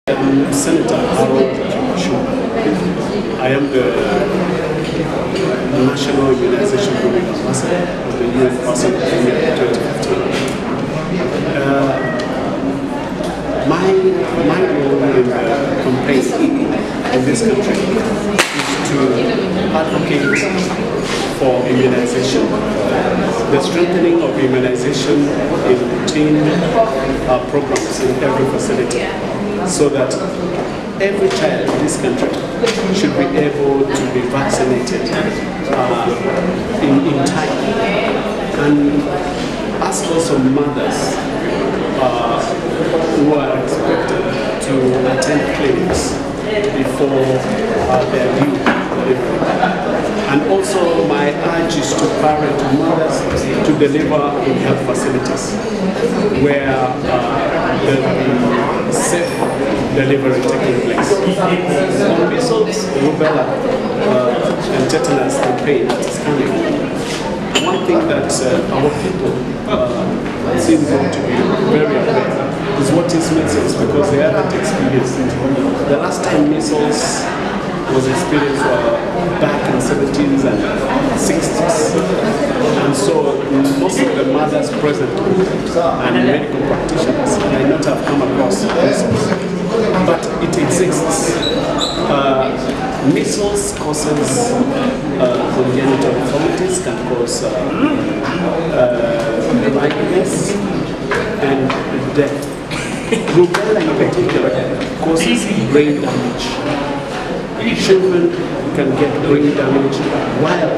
Senator Harold Shum. I am the National Immunization Group Ambassador of the UN Person of Kenya 2015. My role in the campaign in this country is to advocate for immunization, the strengthening of immunization in routine programs in every facility, so that every child in this country should be able to be vaccinated in time. And as also mothers who are expected to attend clinics before their due delivery. And also my urge is to parent mothers to deliver in health facilities where there will be safe delivery taking place. On measles, rubella, and tetanus campaign that is coming, one thing that our people seem going to be very aware is what is measles, because they haven't experienced it. The last time measles was experienced back in the 70s and 60s. And so most of the mothers present and medical practitioners may not have come across measles. But it exists. Measles causes congenital deformities, can cause blindness and death. Rubella in particular causes brain damage. Children can get brain damage while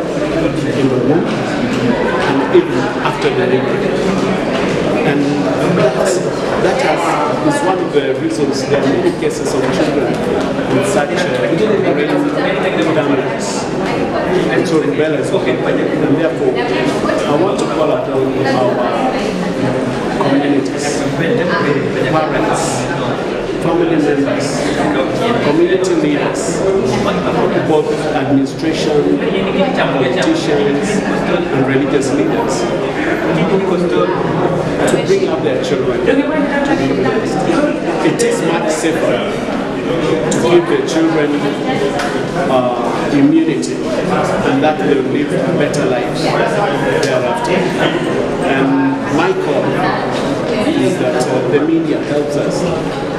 in the womb and even after delivery. And that is one of the reasons there are many cases of children with such brain damage. And so rubella is okay. And therefore, I want to call upon our communities, parents, family members, community leaders, both administration, politicians, and religious leaders, to bring up their children to be immunized. It is much safer to give the children immunity, and that will live better lives thereafter. And my call is that the media helps us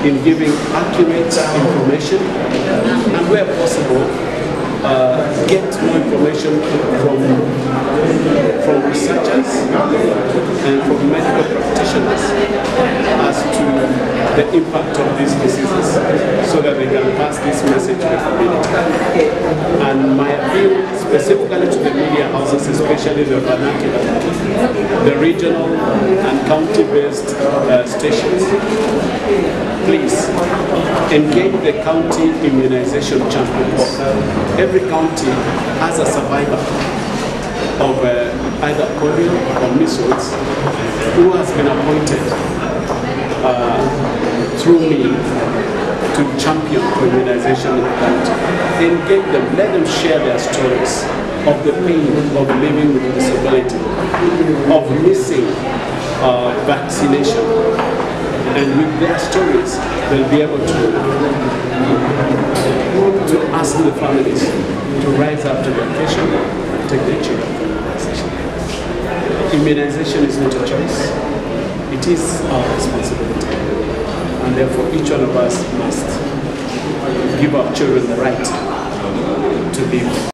in giving accurate information, and where possible, get more information from researchers and from medical practitioners as to the impact of these diseases, so that they can pass this message to the community. And my appeal specifically to the media houses, especially the vernacular, the regional and county-based stations, please engage the county immunization champions. Every county has a survivor of either polio or measles who has been appointed through me to champion immunization in the county. Engage them, let them share their stories of the pain of living with disability, of missing vaccination. And with their stories, they'll be able to ask the families to rise up to the occasion and take their children for immunization. Immunization is not a choice. It is our responsibility. And therefore, each one of us must give our children the right to live